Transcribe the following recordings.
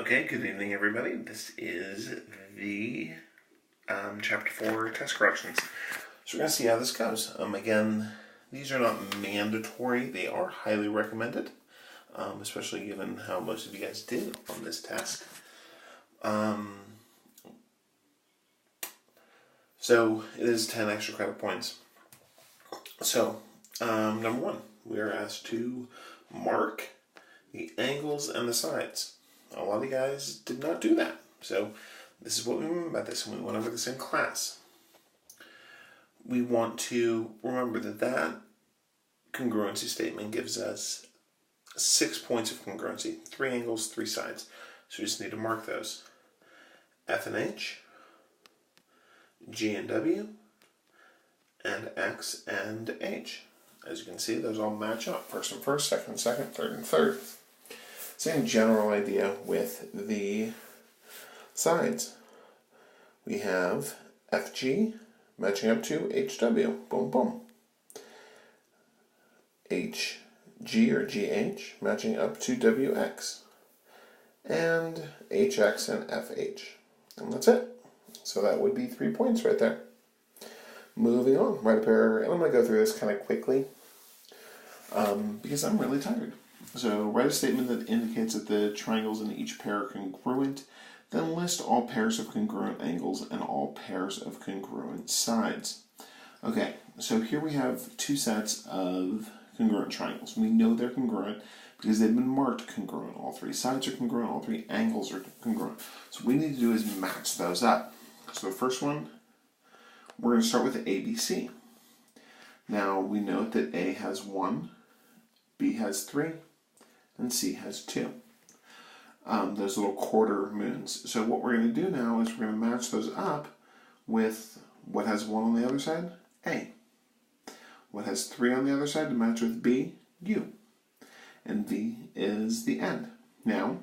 Okay, good evening, everybody. This is the Chapter 4 test corrections. So we're going to see how this goes. Again, these are not mandatory. They are highly recommended, especially given how most of you guys did on this test. So it is 10 extra credit points. So, number one, we are asked to mark the angles and the sides. A lot of you guys did not do that. So this is what we mean by this, and we went over this in class. We want to remember that congruency statement gives us 6 points of congruency, 3 angles, 3 sides. So we just need to mark those. F and H, G and W, and X and H. As you can see, those all match up. First and first, second and second, third and third. Same general idea with the sides. We have FG matching up to HW. Boom, boom. HG or GH matching up to WX. And HX and FH. And that's it. So that would be 3 points right there. Moving on, write a pair, and I'm going to go through this kind of quickly because I'm really tired. So write a statement that indicates that the triangles in each pair are congruent, then list all pairs of congruent angles and all pairs of congruent sides. Okay, so here we have 2 sets of congruent triangles. We know they're congruent because they've been marked congruent. All 3 sides are congruent, all 3 angles are congruent. So what we need to do is match those up. So the first one, we're going to start with ABC. Now we note that A has 1, B has 3, and C has 2. Those little quarter moons. So what we're going to do now is we're going to match those up with what has 1 on the other side, A. What has 3 on the other side to match with B, U. And V is the end. Now,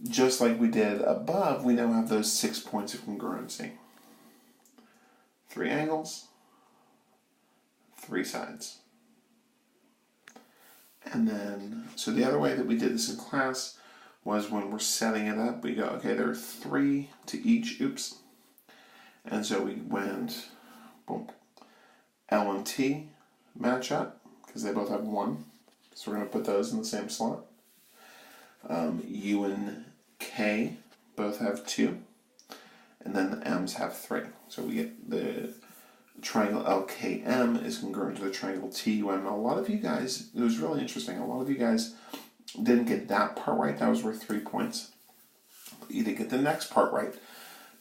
just like we did above, we now have those 6 points of congruency. 3 angles, 3 sides. And then, so the other way that we did this in class was when we're setting it up, we go, okay, there are 3 to each, oops. And so we went, boom, L and T match up, because they both have 1. So we're going to put those in the same slot. U and K both have 2. And then the M's have 3. So we get the triangle LKM is congruent to the triangle TUM. Now, a lot of you guys, it was really interesting, a lot of you guys didn't get that part right. That was worth 3 points. You did get the next part right,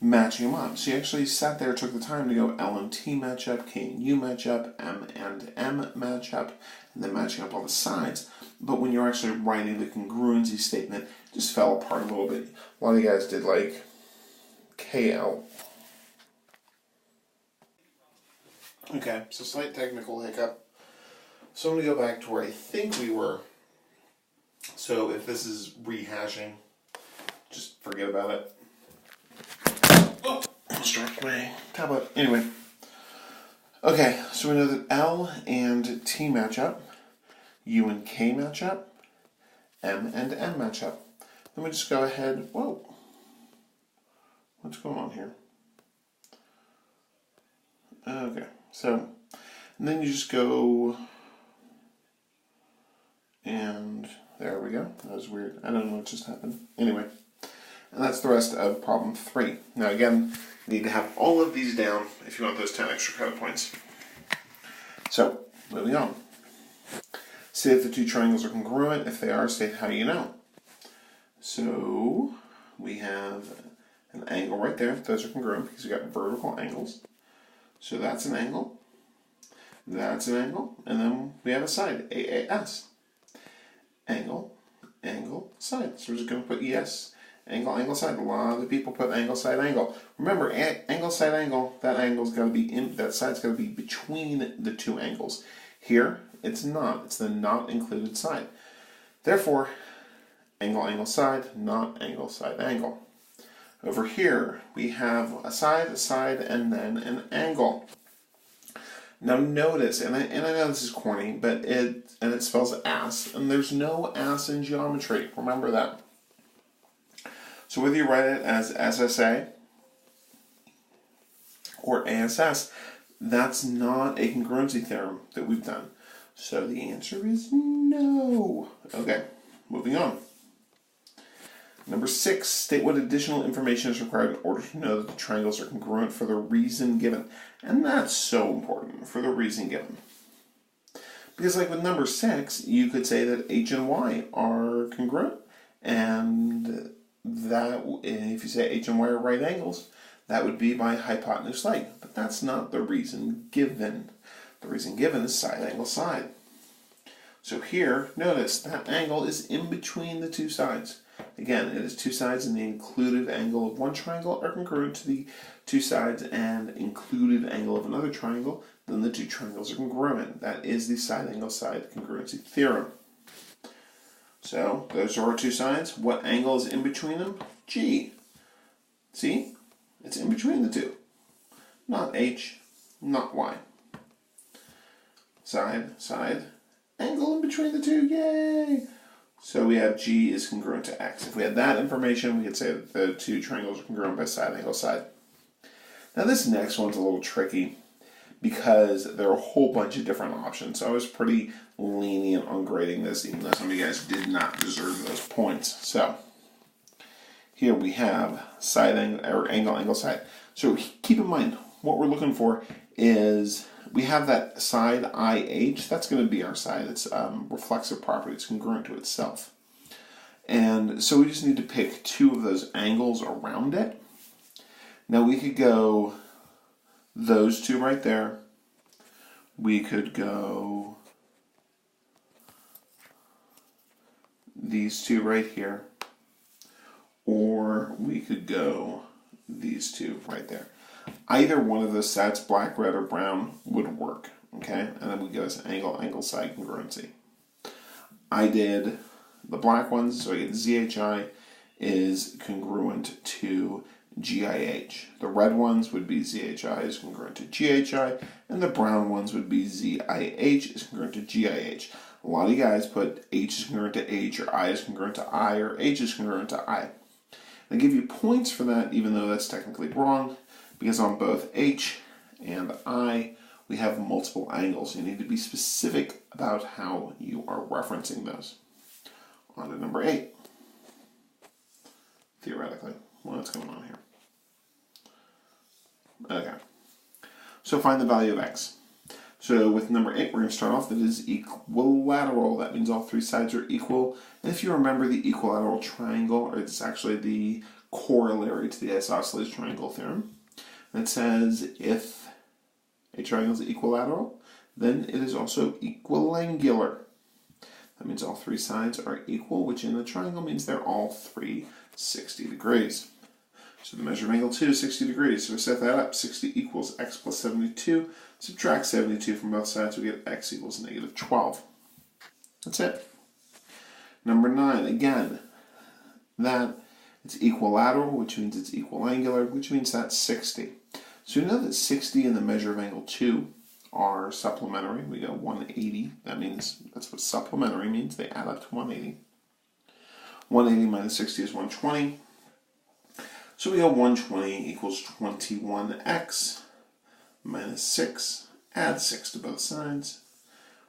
matching them up. So you actually sat there, took the time to go L and T match up, K and U match up, M and M match up, and then matching up all the sides. But when you're actually writing the congruency statement, it just fell apart a little bit. A lot of you guys did like KL. Okay, so slight technical hiccup. So I'm going to go back to where I think we were. So if this is rehashing, just forget about it. Oh, I'll start my tablet. Anyway. Okay, so we know that L and T match up, U and K match up, M and M match up. Then we just go ahead, whoa. What's going on here? Okay, so, and then you just go, and there we go. That was weird. I don't know what just happened. Anyway, and that's the rest of problem 3. Now again, you need to have all of these down if you want those 10 extra credit points. So, moving on. See if the 2 triangles are congruent. If they are, state how you know. So, we have an angle right there. Those are congruent because we got vertical angles. So that's an angle. That's an angle. And then we have a side, AAS. Angle, angle, side. So we're just going to put ES. Angle, angle, side. A lot of people put angle, side, angle. Remember, angle, side, angle. That angle's got to be in. That side's got to be between the 2 angles. Here, it's not. It's the not included side. Therefore, angle, angle, side, not angle, side, angle. Over here, we have a side, and then an angle. Now notice, and I know this is corny, but it spells ass, and there's no ass in geometry. Remember that. So whether you write it as SSA or ASS, that's not a congruency theorem that we've done. So the answer is no. Okay, moving on. Number 6, state what additional information is required in order to know that the triangles are congruent for the reason given. And that's so important, for the reason given. Because like with number 6, you could say that H and Y are congruent, and that, if you say H and Y are right angles, that would be by hypotenuse leg. But that's not the reason given. The reason given is side angle side. So here, notice that angle is in between the two sides. Again, it is two sides, and the included angle of one triangle are congruent to the two sides and included angle of another triangle. Then the two triangles are congruent. That is the side angle side congruency theorem. So those are our two sides. What angle is in between them? G. See? It's in between the two. Not H, not Y. Side, side, angle in between the two. Yay! So we have G is congruent to X. If we had that information, we could say that the two triangles are congruent by side angle side. Now this next one's a little tricky because there are a whole bunch of different options. So I was pretty lenient on grading this, even though some of you guys did not deserve those points. So here we have side angle, or angle, angle, side. So keep in mind, what we're looking for is we have that side IH, that's going to be our side. It's reflexive property, it's congruent to itself. And so we just need to pick two of those angles around it. Now we could go those two right there. We could go these two right here. Or we could go these two right there. Either one of those sets, black, red, or brown, would work. Okay? And then we get us angle, angle, side congruency. I did the black ones, so I get ZHI is congruent to GIH. The red ones would be ZHI is congruent to GHI, and the brown ones would be ZIH is congruent to GIH. A lot of you guys put H is congruent to H, or I is congruent to I, or H is congruent to I. I give you points for that, even though that's technically wrong, because on both H and I, we have multiple angles. You need to be specific about how you are referencing those. On to number 8. Theoretically, what's going on here? Okay. So find the value of X. So with number 8, we're going to start off that it is equilateral. That means all three sides are equal. And if you remember the equilateral triangle, or it's actually the corollary to the isosceles triangle theorem, that says if a triangle is equilateral, then it is also equiangular. That means all three sides are equal, which in the triangle means they're all 360 degrees. So the measure of angle 2 is 60 degrees. So we set that up. 60 equals x plus 72. Subtract 72 from both sides, we get x equals negative 12. That's it. Number 9, again, that it's equilateral, which means it's equiangular, which means that's 60. So we know that 60 and the measure of angle 2 are supplementary. We got 180. That means, that's what supplementary means. They add up to 180. 180 minus 60 is 120. So we got 120 equals 21x minus 6. Add 6 to both sides.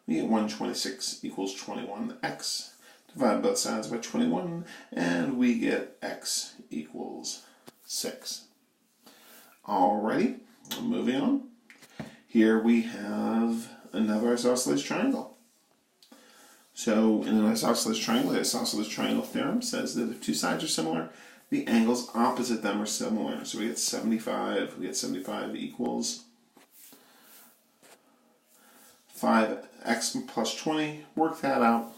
We get 126 equals 21x. Divide both sides by 21, and we get x equals 6. Alrighty, moving on. Here we have another isosceles triangle. So in an isosceles triangle, the isosceles triangle theorem says that if two sides are similar, the angles opposite them are similar. So we get 75. We get 75 equals 5x plus 20. Work that out.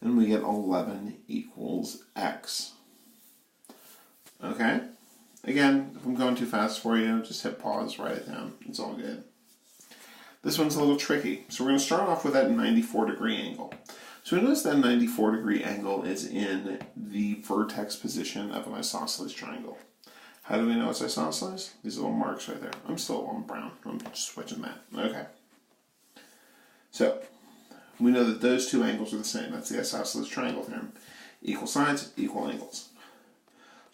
And we get 11 equals x. Okay? Again, if I'm going too fast for you, just hit pause, write it down. It's all good. This one's a little tricky. So we're going to start off with that 94-degree angle. So we notice that 94-degree angle is in the vertex position of an isosceles triangle. How do we know it's isosceles? These little marks right there. I'm still on brown. I'm switching that. Okay. So we know that those two angles are the same. That's the isosceles triangle theorem. Equal sides, equal angles.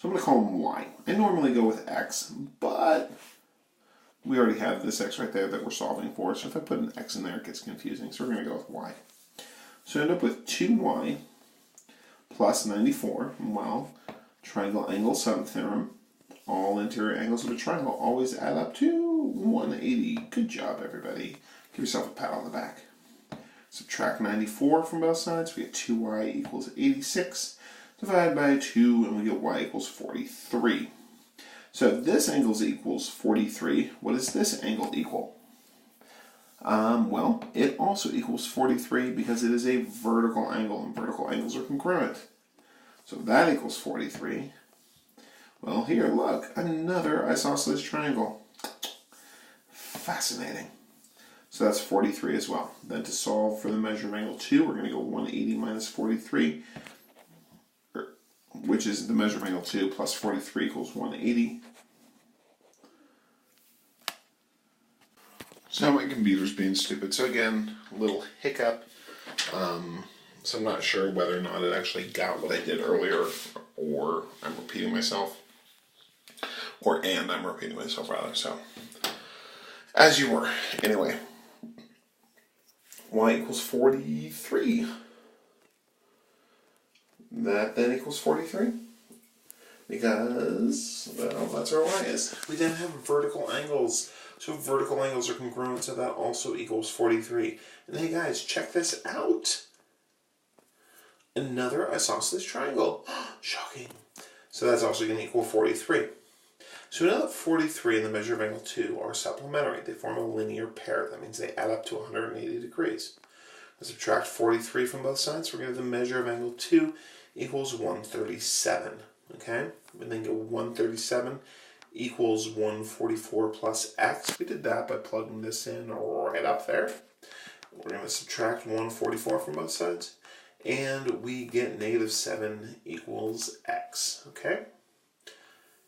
So I'm going to call him y. I normally go with x, but we already have this x right there that we're solving for. So if I put an x in there, it gets confusing. So we're going to go with y. So I end up with 2y plus 94. Well, triangle angle sum theorem. All interior angles of a triangle always add up to 180. Good job, everybody. Give yourself a pat on the back. Subtract 94 from both sides. We get 2y equals 86. Divide by 2, and we get y equals 43. So if this angle equals 43, what does this angle equal? Well, it also equals 43 because it is a vertical angle, and vertical angles are congruent. So that equals 43. Well, here, look, another isosceles triangle. Fascinating. So that's 43 as well. Then to solve for the measure of angle 2, we're going to go 180 minus 43, which is the measure of angle 2 plus 43 equals 180. So my computer's being stupid. So again, a little hiccup. So I'm not sure whether or not it actually got what I did earlier, or I'm repeating myself. I'm repeating myself rather. So as you were. Anyway, y equals 43. That then equals 43. Because, well, that's where y is. We then have vertical angles. So vertical angles are congruent, so that also equals 43. And hey guys, check this out. Another isosceles triangle. Shocking. So that's also going to equal 43. So we know that 43 and the measure of angle 2 are supplementary. They form a linear pair. That means they add up to 180 degrees. Let's subtract 43 from both sides. We're going to have the measure of angle 2 equals 137. Okay? We then go 137 equals 144 plus x. We did that by plugging this in right up there. We're going to subtract 144 from both sides. And we get negative 7 equals x. Okay?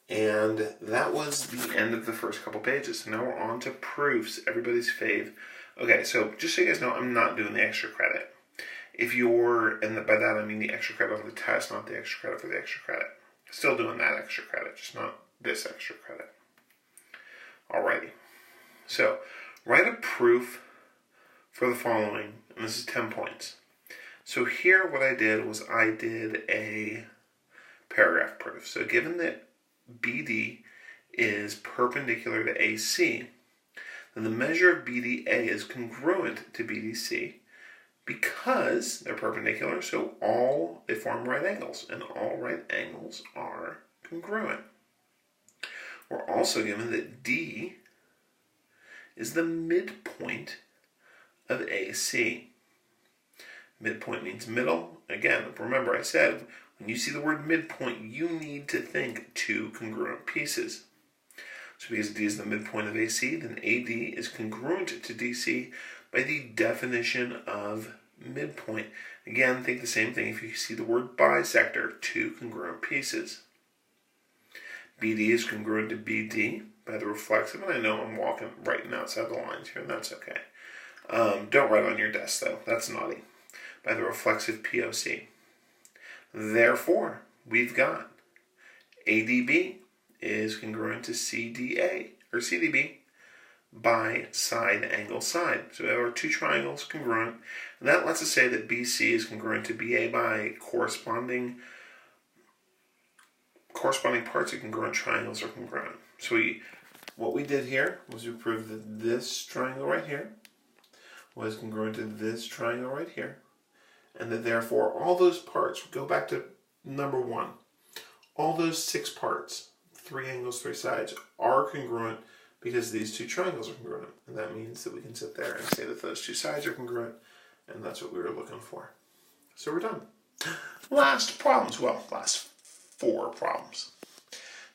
And that was the end of the first couple pages. So now we're on to proofs, everybody's fave. Okay, so just so you guys know, I'm not doing the extra credit. If you're, and by that I mean the extra credit on the test, not the extra credit for the extra credit. Still doing that extra credit, just not this extra credit. Alrighty. So, write a proof for the following, and this is 10 points. So here what I did was I did a paragraph proof. So given that BD is perpendicular to AC, then the measure of BDA is congruent to BDC because they're perpendicular, so they form right angles, and all right angles are congruent. We're also given that D is the midpoint of AC. Midpoint means middle. Again, remember I said, when you see the word midpoint, you need to think two congruent pieces. So because D is the midpoint of AC, then AD is congruent to DC by the definition of midpoint. Again, think the same thing if you see the word bisector, two congruent pieces. BD is congruent to BD by the reflexive, and I know I'm writing outside the lines here, and that's okay. Don't write on your desk, though. That's naughty. By the reflexive POC. Therefore, we've got ADB is congruent to CDA, or CDB, by side angle side. So we have our two triangles congruent, and that lets us say that BC is congruent to BA by corresponding parts of congruent triangles are congruent. So what we did here was we proved that this triangle right here was congruent to this triangle right here, and that therefore all those parts, go back to number 1, all those 6 parts, 3 angles, 3 sides, are congruent because these two triangles are congruent. And that means that we can sit there and say that those 2 sides are congruent, and that's what we were looking for. So we're done. Last problems. Well, last 4 problems.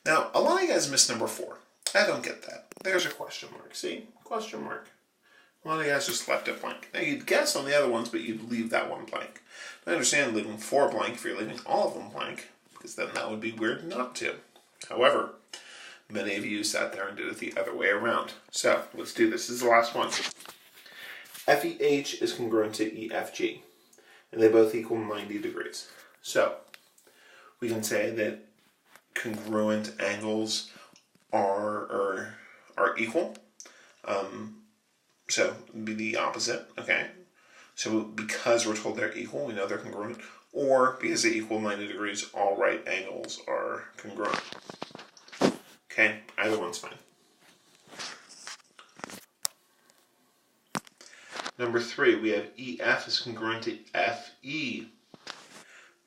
Now, a lot of you guys missed number 4. I don't get that. There's a question mark. See? Question mark. A lot of you guys just left it blank. Now, you'd guess on the other ones, but you'd leave that one blank. I understand leaving 4 blank if you're leaving all of them blank, because then that would be weird not to. However, many of you sat there and did it the other way around. So, let's do this. This is the last one. FEH is congruent to EFG, and they both equal 90 degrees. So, we can say that congruent angles are equal. So it would be the opposite, okay? So because we're told they're equal, we know they're congruent. Or because they equal 90 degrees, all right angles are congruent. Okay, either one's fine. Number 3, we have EF is congruent to FE.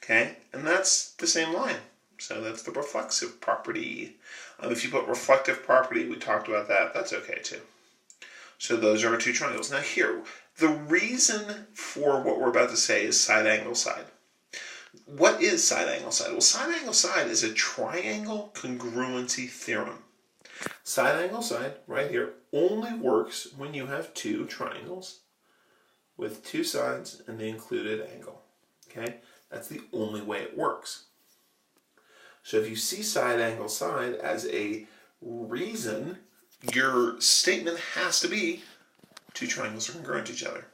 Okay, and that's the same line. So that's the reflexive property. If you put reflective property, we talked about that, that's okay too. So those are our two triangles. Now here, the reason for what we're about to say is side angle side. What is side angle side? Well, side angle side is a triangle congruency theorem. Side angle side, right here, only works when you have two triangles with two sides and the included angle. Okay? That's the only way it works. So if you see side angle side as a reason, your statement has to be two triangles are congruent to each other.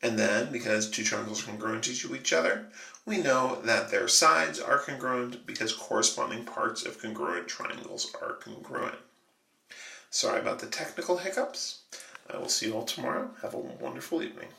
And then, because two triangles are congruent to each other, we know that their sides are congruent because corresponding parts of congruent triangles are congruent. Sorry about the technical hiccups. I will see you all tomorrow. Have a wonderful evening.